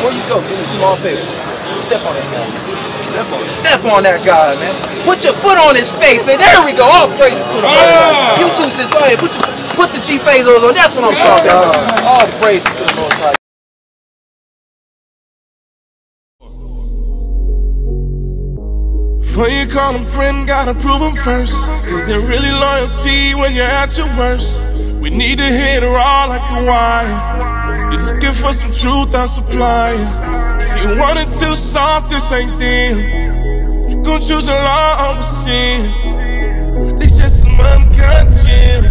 before you go, do me a small favor. Step on this guy. Step on that guy, man. Put your foot on his face, man. There we go. All praises to the Most High. You two sis, go ahead. Put the G-Phazos on. That's what I'm talking about. All praises to the Most High. Before you call them friend, gotta prove them first. Is there really loyalty when you're at your worst? We need to hit it raw like the wire. You're looking for some truth, I'll supply it. If you want it too soft, this ain't them. You gon' choose a law over sin. It's just some uncut gems.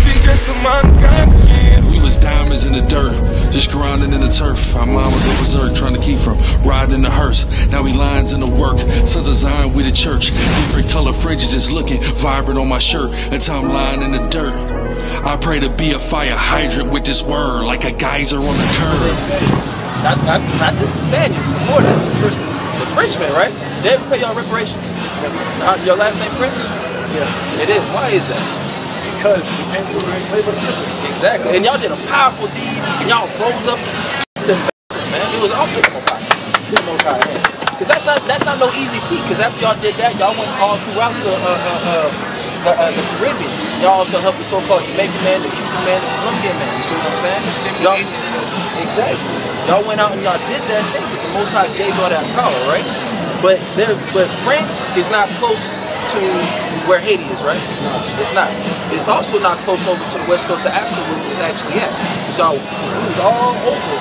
It's just some uncut gems. We was diamonds in the dirt, just grinding in the turf. Our mama go berserk, trying to keep from riding the hearse. Now we lines in the work, sons of Zion with the church. Different color fringes is looking vibrant on my shirt until I'm lying in the dirt. I pray to be a fire hydrant with this word, like a geyser on the curb. Not just the Spaniards, before that, the Frenchmen, right? They ever pay y'all reparations? Your last name French? Yeah. It is. Why is that? Because we came to a slave of the Christians. Exactly. And y'all did a powerful deed, and y'all rose up the man. It was all good Most High. Good Most High, man. Because that's not no easy feat. Because after y'all did that, y'all went all throughout the Caribbean. Y'all also helped the so-called Jamaican man, the Cuban man, the Colombian man. You see what I'm saying? Exactly. Y'all went out and y'all did that thing because the Most High gave y'all that power, right? But France is not close to where Haiti is, right? No, it's not. It's also not close over to the west coast of Africa where we was actually at. So we was all over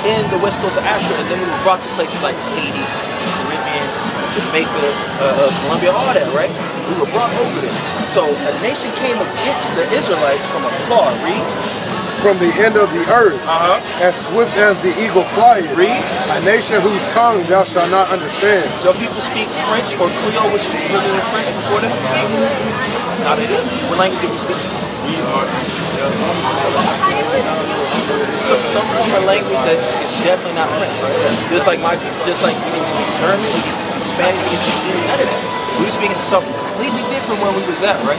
in the west coast of Africa, and then we were brought to places like Haiti, Caribbean, Jamaica, Colombia, all that, right? We were brought over there. So a nation came against the Israelites from afar. Read. From the end of the earth, as swift as the eagle flieth. Read. A nation whose tongue thou shalt not understand. Some people speak French or Creole, which is really in French before that. Now they do. What language do we speak? Some form of language that is definitely not French, right? Just like my people, just like we can speak German, we can speak Spanish, we can speak English, none of that. We were speaking something completely different where we was at, right?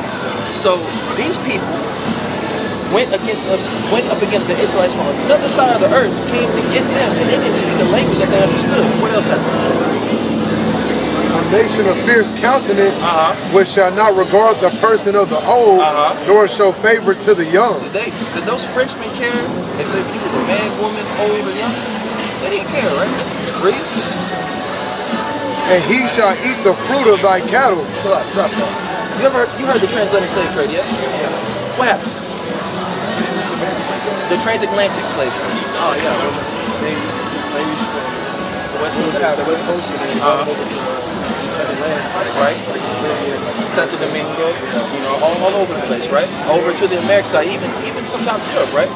So these people went up against the Israelites from another side of the earth, came to get them, and they didn't speak a language that they understood. What else happened? A nation of fierce countenance, which shall not regard the person of the old, nor show favor to the young. Did those Frenchmen care if he was a man, woman, old, or young? They didn't care, right? Read. And he shall eat the fruit of thy cattle. So drop that. You heard the transatlantic slave trade, yeah? What happened? The transatlantic slave trade. Oh yeah. The West Coast, right? Santo Domingo, you know, all over the place, right? Over to the American side, even sometimes Europe, right?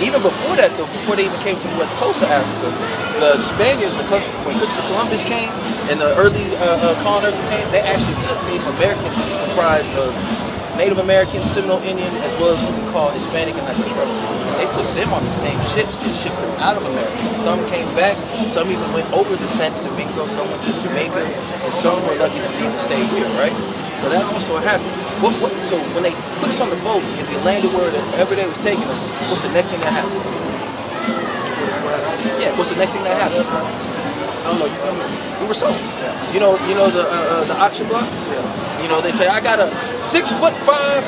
Even before that, though, before they even came to the west coast of Africa, the Spaniards, when Christopher Columbus came and the early colonizers came, they actually took Native Americans, which are comprised of Native Americans, Seminole Indian, as well as what we call Hispanic and Latinos. They put them on the same ships and shipped them out of America. Some came back, some even went over to Santo Domingo, some went to Jamaica, and some were lucky to even stay here, right? So that also happened. So when they put us on the boat and they landed wherever they was taking us, what's the next thing that happened? Yeah, what's the next thing that happened? I don't know, you tell me. We were sold. You know the auction blocks? Yeah. You know, they say, I got a 6'5",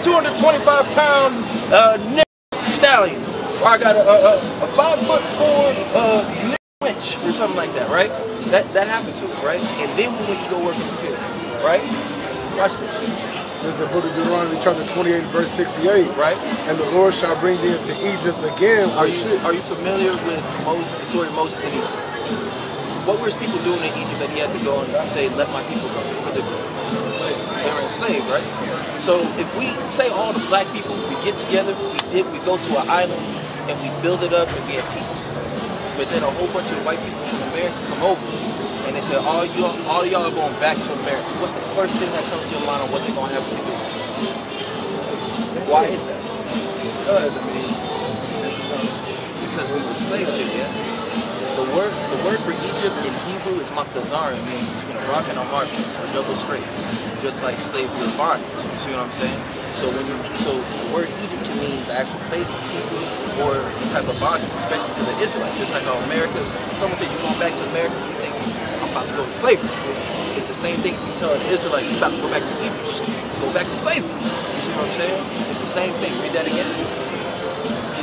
225-pound stallion. Or I got a 5'4" winch or something like that, right? That happened to us, right? And then we went to go work in the field, right? Watch this. This is the book of Deuteronomy chapter 28 verse 68. Right. And the Lord shall bring thee into Egypt again. Are you familiar with the story of Moses in Egypt? What were his people doing in Egypt that he had to go and say, let my people go? Because they were enslaved, right? So if we say all the black people, we get together, we go to an island and we build it up and be at peace. But then a whole bunch of white people from America come over and they say, all y'all are going back to America. What's the first thing that comes to your mind on what they're going to have to do? Why is that? Because we were slaves here, yes? The word for Egypt in Hebrew is matazar. It means between a rock and a hard place, or double straits, just like slavery or bondage. You see what I'm saying? So the word Egypt can mean the actual place of people or the type of bondage, especially to the Israelites. Just like how America, someone said you're going back to America, you think I'm about to go to slavery. It's the same thing if you tell an Israelite you're about to go back to Egypt, go back to slavery. You see what I'm saying? It's the same thing. Read that again.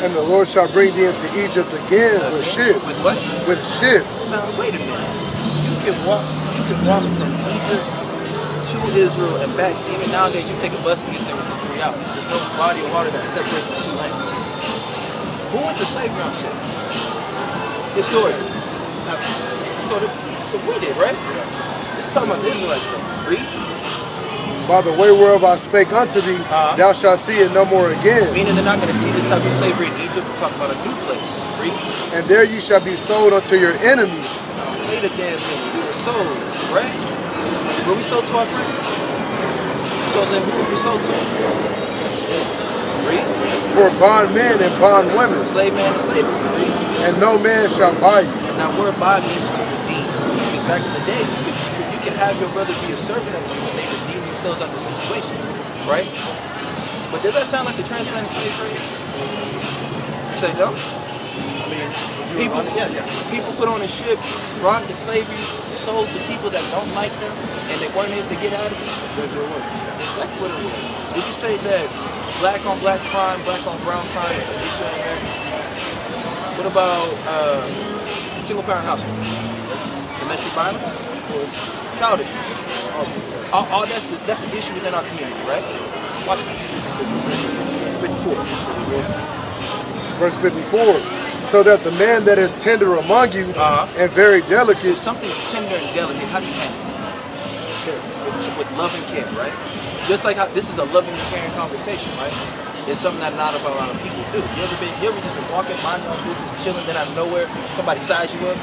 And the Lord shall bring thee into Egypt again with ships. With what? With ships. Now wait a minute. You can walk from Egypt to Israel and back. Even nowadays, you take a bus and get there within 3 hours. There's no body of water that separates the two lands. Who went to slavery on ships? Historians. So we did, right? This is talking about the Israelites though. Read. By the way whereof I spake unto thee, thou shalt see it no more again. Meaning they're not going to see this type of slavery in Egypt. We're talking about a new place. Read. And there ye shall be sold unto your enemies. Wait a damn minute. We were sold, right? Were we sold to our friends? So then who were we sold to? Read. For bondmen and bondwomen. Slave man and slave woman. Read. And no man shall buy you. Now word buy means to redeem. Because back in the day, you could have your brother be a servant unto you and they redeem themselves out of the situation. Right? But does that sound like the transatlantic slave trade? You say no? I mean, people put on a ship, brought into slavery, sold to people that don't like them, and they weren't able to get out of it. That's exactly what it was. Would you say that black on black crime, black on brown crime is an issue in America? What about single parent household? Domestic violence? Or child abuse? All that's an issue within our community, right? Watch this. 54. Verse 54. So that the man that is tender among you and very delicate. If something's tender and delicate, how do you handle it? With love and care, right? Just like how this is a loving and caring conversation, right? It's something that not a lot of people do. You ever just been walking, minding your business, chilling, then out of nowhere, somebody size you up?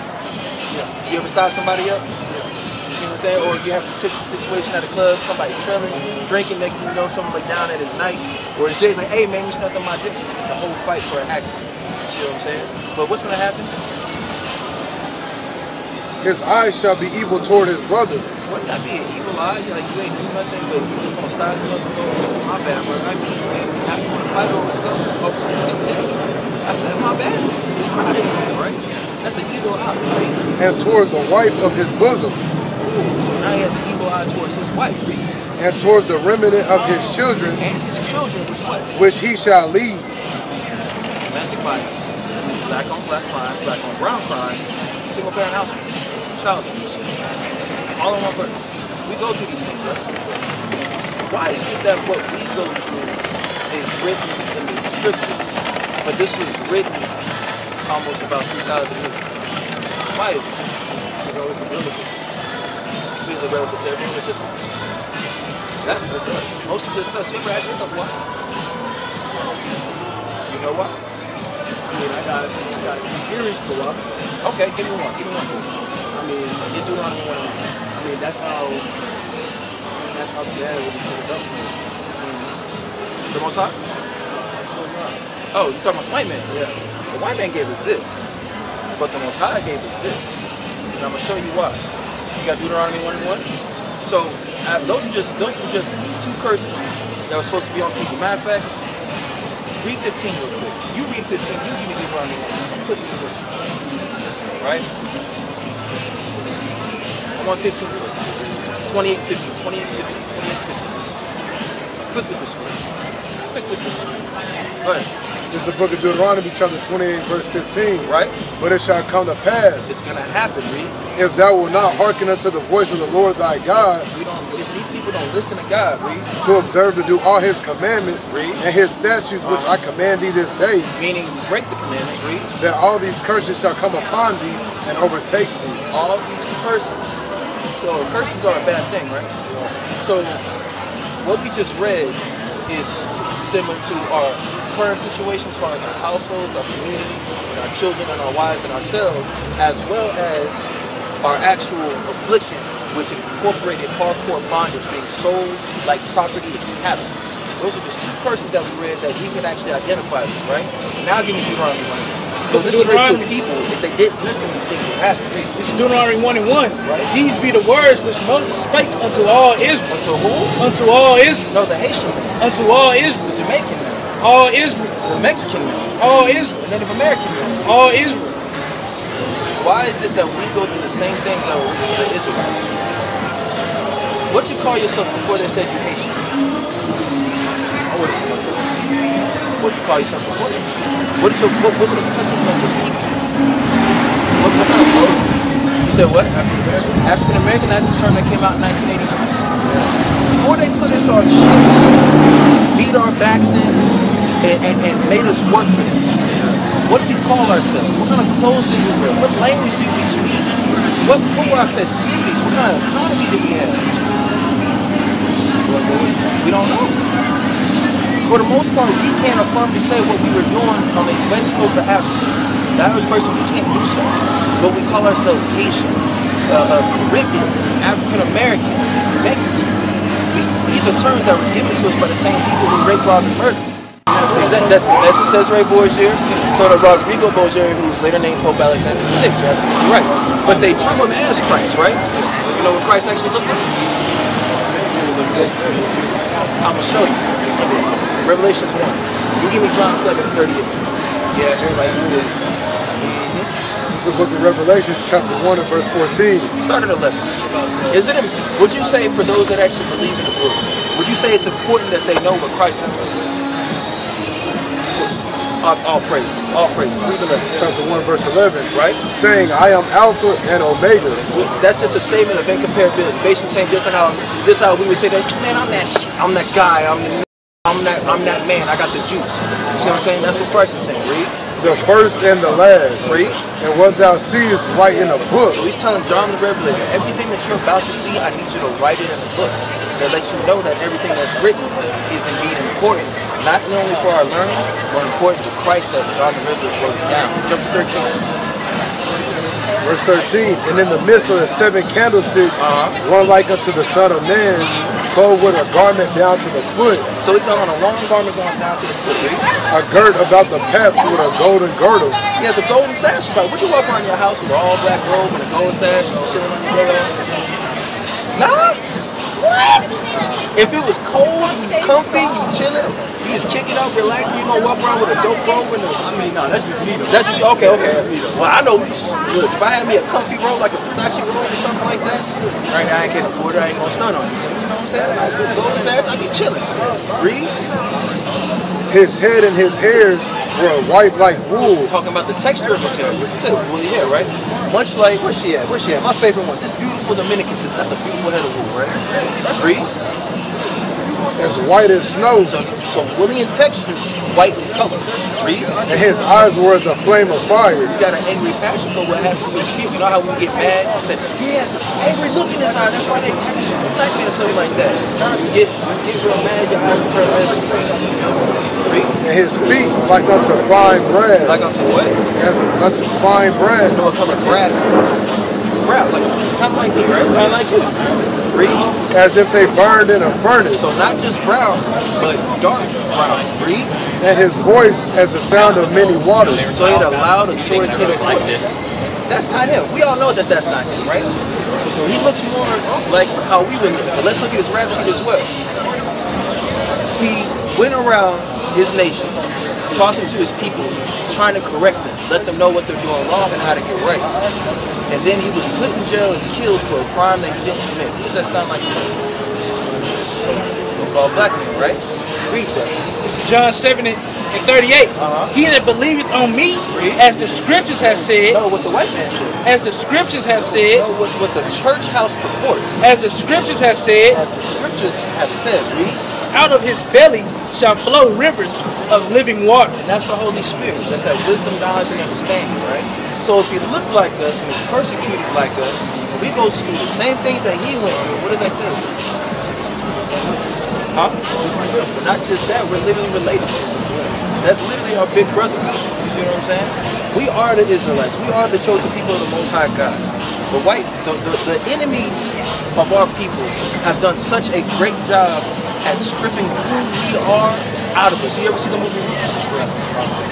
Yeah. You ever size somebody up? You see what I'm saying? Or you have a typical situation at a club, somebody chilling, drinking, next thing you know, someone like down at his nights, or his Jay's like, hey man, you stepped on my drink. It's a whole fight for an accident. You see what I'm saying? But what's gonna happen? His eyes shall be evil toward his brother. Wouldn't that be an evil eye? Like you ain't do nothing, but you just gonna size him up and go, listen, my bad, bro. I mean, now you wanna fight over stuff. I said, my bad. It's crying anymore, right? That's an evil eye, right? And towards the wife of his bosom. Ooh, so now he has an evil eye towards his wife, right? And towards the remnant of his children. And his children, which what? Which he shall lead. Domestic violence, black on black crime, black on brown crime, single parent household, child abuse, all in one verse. We go through these things, right? Why is it that what we go through is written in the scriptures, but this was written almost about 3,000 years ago? Why is it? These are relevant to everyone, but just that's the thing. Most of just us. You ever ask yourself why? You know why? I got theories to why. Okay, give me one. I mean, You do not want to. I mean, that's how bad it was set it up for us. The Most High? Oh, you talking about the white man? Yeah. The white man gave us this, but the Most High gave us this. And I'm gonna show you why. You got Deuteronomy 1:1. So those are just two curses that were supposed to be on people. Matter of fact, read 15 real quick. You read 15. You give me Deuteronomy 1. Put it in the book. Right? I want 15 real quick. 28:15. 28:15. 28:15. Quick with the screen. Quick with the screen. Go ahead. This is the book of Deuteronomy, chapter 28, verse 15. Right? But it shall come to pass, It's gonna happen, read. if thou wilt not hearken unto the voice of the Lord thy God, If these people don't listen to God, read. to observe to do all his commandments Read. and his statutes which I command thee this day, Meaning you break the commandments, read. that all these curses shall come upon thee and overtake thee. All these curses. So curses are a bad thing, right? So what we just read is similar to our current situation as far as our households, our community, and our children and our wives and ourselves, as well as our actual affliction, which incorporated hardcore bondage, being sold like property and cattle. Those are just two curses that we read that we can actually identify with, right? Now give me Deuteronomy 1. So this is written to people. If they didn't listen, these things would happen. This is Deuteronomy 1:1. Right. These be the words which Moses spake unto all Israel. Unto who? Unto all Israel. No, the Haitian man. Unto all Israel. The Jamaican man. All Israel. The Mexican man. All Israel. The Native American man. All Israel. Why is it that we go through the same things that were written to the Israelites? What you call yourself before they said you Haitian? What you call yourself before that? What were the customs of the people? What kind of clothing? You said what? African American. That's a term that came out in 1989. Before they put us on ships, beat our backs in, and made us work for them. What do we call ourselves? What kind of clothes do we wear? What language do we speak? What were our festivities? What kind of economy did we have? We don't know. For the most part, we can't affirmably say what we were doing on the west coast of Africa. The average person, we can't do so. But we call ourselves Haitian, Caribbean, African American, Mexican. These are terms that were given to us by the same people who raped, robbed, and murdered. That's Cesare Borgia, son of Rodrigo Borgia, who was later named Pope Alexander VI. You're absolutely right. But they drew him as Christ, right? You know what Christ actually looked like? I'm going to show you. Revelations 1. You give me John 7:38. Yeah, everybody do this. This is the book of Revelations, chapter 1 and verse 14. Start at 11. Would you say, for those that actually believe in the book, would you say it's important that they know what Christ is? All praises. All praises. Read 11. Chapter 1, verse 11. Right? Saying, I am Alpha and Omega. That's just a statement of incomparability. Basically saying just how we would say that, man, I'm that shit. I'm that guy. I'm that man. I got the juice. You see what I'm saying? That's what Christ is saying. Read. The first and the last. Read. And what thou seest, write in a book. So he's telling John the Revelator, everything that you're about to see, I need you to write it in a book. That lets you know that everything that's written is indeed important. Not only for our learning, but important to Christ that John the Revelator wrote it down. Jump to 13. Verse 13. And in the midst of the 7 candlesticks, one like unto the Son of Man, clothed with a garment down to the foot. So he's got on a long garment going down to the foot, right? A girt about the paps with a golden girdle. He has a golden sash about. Would you walk around your house with an all black robe and a gold sash and chilling on your day off? Nah? What? If it was cold, you comfy, you chilling, you just kick it out, relax, you gonna walk around with a dope robe and No, that's just me though. That's just okay. Well, I know this. Look, if I had me a comfy robe like a Versace robe or something like that, right now I can't afford it, I ain't gonna stun on you. You know what I'm saying? Nice little golden sash, I be chilling. Read. His head and his hairs were white like wool. Talking about the texture of his hair. What you said, woolly hair, right? Much like, where's she at? My favorite one. This beautiful Dominican sister. That's a beautiful head of wool, right? Read. As white as snow. So woolly in texture, white in color. Read. And his eyes were as a flame of fire. He got an angry passion for what happened to his people. You know how we get mad and say, he has an angry look in his eye. That's why they have a black man or something like that. You get real mad, your eyes will turn red. Read. And his feet like unto fine brass. Like unto what? As unto fine brass. You know what color brass is? Brass, like kind of like me, right? Kind of like you. Read. As if they burned in a furnace. So not just brown, but dark brown. Read. And his voice as the sound of many waters. So he had a loud, authoritative voice. That's not him. We all know that that's not him, right? So he looks more like how we would look. But let's look at his rap sheet as well. He went around his nation, talking to his people, trying to correct them, let them know what they're doing wrong and how to get right. And then he was put in jail and killed for a crime that he didn't commit. What does that sound like to you? So-called black man, right? Read that. This is John 7:38. He that believeth on me, as the scriptures have said. No, what the white man said. As the scriptures have said. No, what the church house purports. As the scriptures have said. As the scriptures have said. Read. Out of his belly shall flow rivers of living water. And that's the Holy Spirit. That's that wisdom, knowledge, and understanding, right? So if he looked like us and was persecuted like us, and we go through the same things that he went through, what does that tell you? Huh? But not just that, we're literally related to him. That's literally our big brother. You see what I'm saying? We are the Israelites. We are the chosen people of the Most High God. The enemies of our people have done such a great job at stripping who we are out of us. You ever see the movie?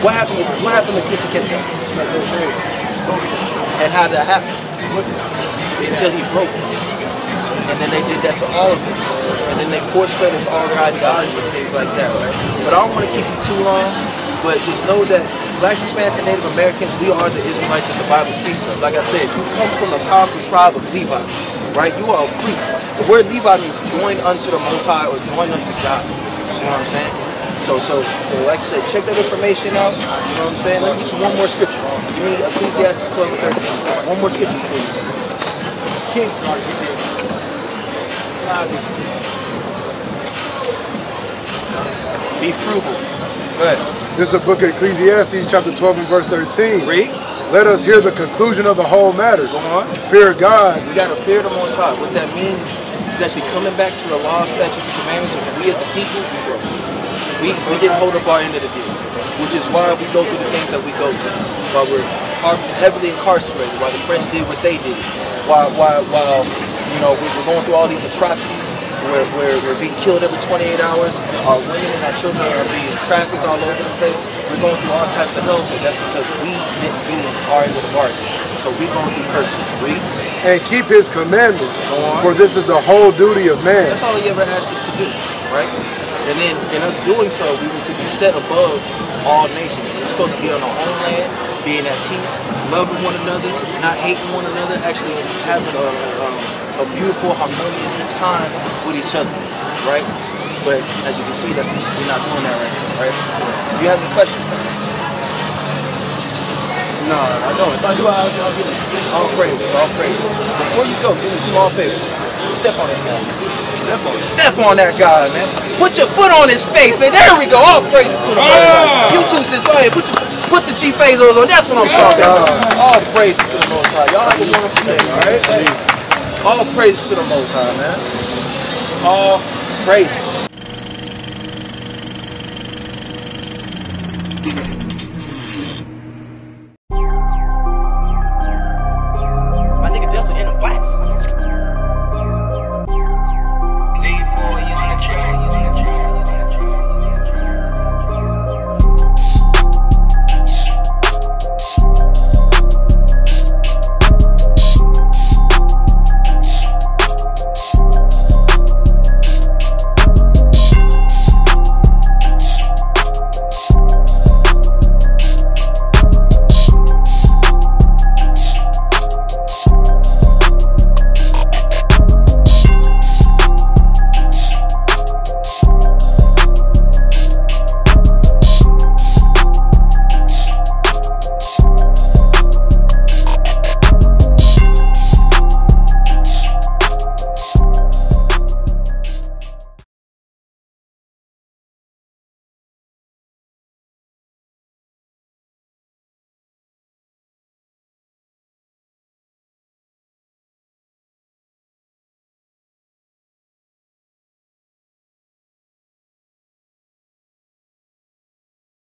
What happened to Kitten Kenton? And how did that happen? Until he broke. And then they did that to all of us. And then they force-fed us all their ideology and things like that, right? But I don't want to keep you too long, but just know that Blacks, Hispanics, and Native Americans, we are the Israelites that the Bible speaks of. Like I said, you come from the powerful tribe of Levi, right? You are a priest. The word Levi means join unto the Most High or join unto God. You see what I'm saying? So like I said, check that information out. You know what I'm saying? Let me get you one more scripture. Give me Ecclesiastes 12 and 13. One more scripture for you. King. Be frugal. Go ahead. This is the book of Ecclesiastes, chapter 12 and verse 13. Read. Let us hear the conclusion of the whole matter. Go on. Fear God. We got to fear the Most High. What that means is actually coming back to the law, statutes, and commandments, and we as the people, we didn't hold up our end of the deal, which is why we go through the things that we go through. While we're heavily incarcerated, while the French did what they did, while you know, we're going through all these atrocities, where we're being killed every 28 hours, our women and our children are being trafficked all over the place. We're going through all types of hell, but that's because we didn't do our end of the bargain. So we're going through curses. Read. And keep his commandments, for this is the whole duty of man. That's all he ever asked us to do, right? And then in us doing so, we were to be set above all nations. We're supposed to be on our own land, being at peace, loving one another, not hating one another, actually having a beautiful, harmonious time with each other, right? But as you can see, we're not doing that right now, right? Do you have any questions? No, I don't. If I do, I'll get it. All praises, all praises. Before you go, do me a small favor. Step on this guy. Step on that guy, man. Put your foot on his face, man. There we go. All praises to the Most High. You two, sis, go ahead. Put the Chief Azos on. That's what I'm talking about. All praises to the Most High. Y'all have a wonderful day, all right? All praises to the Most High, man. All praises.